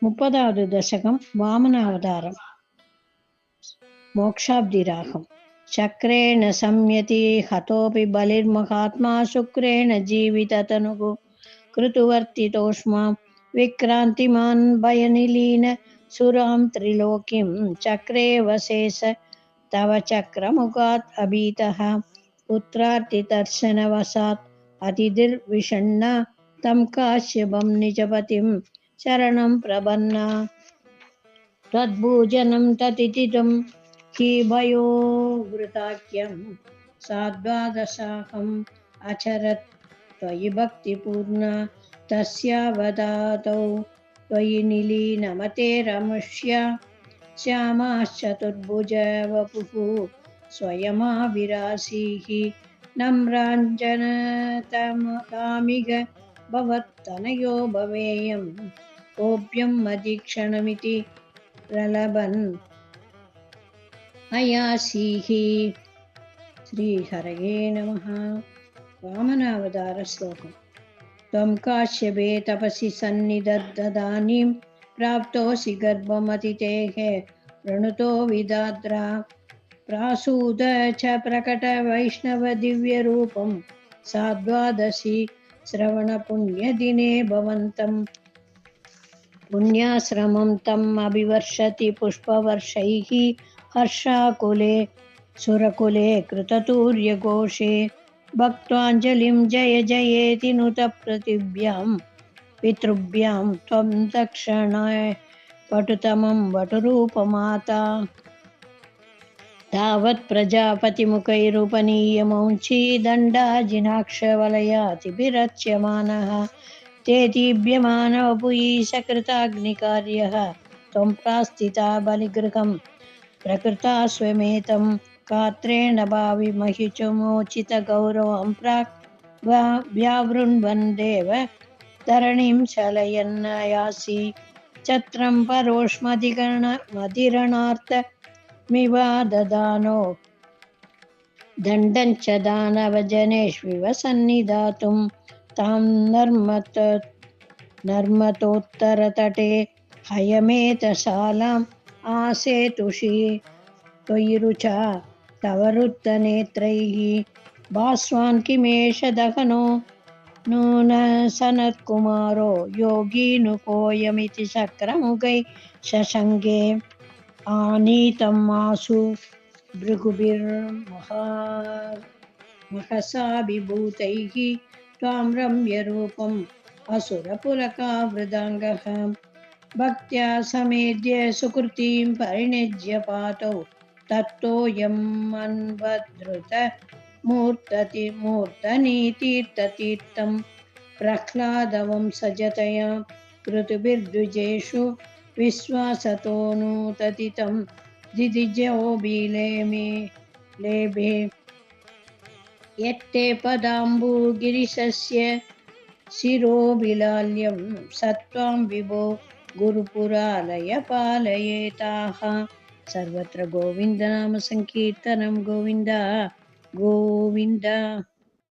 30வது దశకం వామన అవతారం మోక్షాబ్దిరాగం. చక్రేణ సంయతి హతోపి బలిర్మహాత్మా శుక్రేణ జీవితతనుః కృతువర్తితోష్మాం విక్రాంతిమాన్ భయనిలీన సురాం త్రిలోకిం చక్రే వసేస తవ చక్రముఖాత్ అభీతః పుత్రార్తిదర్శనవశాత్ అతిథిర్విషణ్ణ తం కాశ్యపం నిజపతిం శరణం ప్రపన్నా తద్భూజనం తతిథితం హి భయో వృతాఖ్యం సాద్వాదశాహం అచరత్ త్వయి భక్తిపూర్ణ తస్యావదాతౌ త్వయి నిలీనమతే రముష్య శ్యామాశ్చతుర్భుజ వపుః స్వయమావిరాసీః నమ్రాంజనతమతామిగ భవత్తనయో భవేయం కోప్యం మదీక్షణమితి ప్రలభన్ అయాసీః. శ్రీహరయే నమః. వామనావతార శ్లోకం. త్వం కాశ్యపే తపసి సన్నిదధానీం ప్రాప్తోసి గర్భమతితేః ప్రణుతో విదాద్రా ప్రాసూత చ ప్రకట వైష్ణవ దివ్యరూపం సాద్వాదశి శ్రవణ పుణ్యదినే భవంతం పుణ్యాశ్రమం తం అభివర్షతి పుష్పవర్షైః హర్షాకులే సురకులే కృతతూర్యఘోషే భక్త్వాంజలిం జయ జయేతి నుత ప్రతిభ్యాం పితృభ్యాం త్వం దక్షిణాయ వటుతమం వటురూపమాతా తావత్ ప్రజాపతిముఖైరుపనీయమౌంచీ దండాజినాక్షవలయాతిభిరచ్యమానః తేతీభ్యమానవపుయీశకృతాగ్నికార్యः త్వం ప్రాస్థితా బలిగృహం ప్రకృతా స్వమేతం గాత్రేణ భావి మహిషమోచితగౌరవం ప్రాక్ వ్యావృణ్వన్ దేవ తరణీం చలయన్నాయాసి ఛత్రం పరోష్మధిరణార్థమివాదదానో దండం చ దానవజనేష్వివ సన్నిధాతుం తాం నర్మతోత్తరతటే హయమేతశాలాం ఆసేతుషి త్వయి రుచా తవ రుద్ధనేత్రైః భాస్వాన్ కిమేష దహనో నూన సనత్కుమారో యోగీను కోయమితి చక్రముఖై శశంగే ఆనీతం మాసు భృగుభిర్మహసాభిభూతైః త్వాం రమ్యరూపం అసురపులకావృదాంగః భక్త్యా సమేద్య సుకృతిం పరిణిజ్య పాతౌ తత్తోయం మన్వధృత మూర్తనీతీర్థతీర్థం ప్రహ్లాదవంశజతయా కృతుభిర్ద్విజేషు విశ్వాసతోనూతతితం దిదిజోభిలేభే యత్తే పదాంబుగిరిశస్య శిరోభిలాల్యం సత్వాం విభో గురుపురాలయ పాలయేతాః. సర్వత్ర గోవిందనామ సంకీర్తనం. గోవింద గోవింద.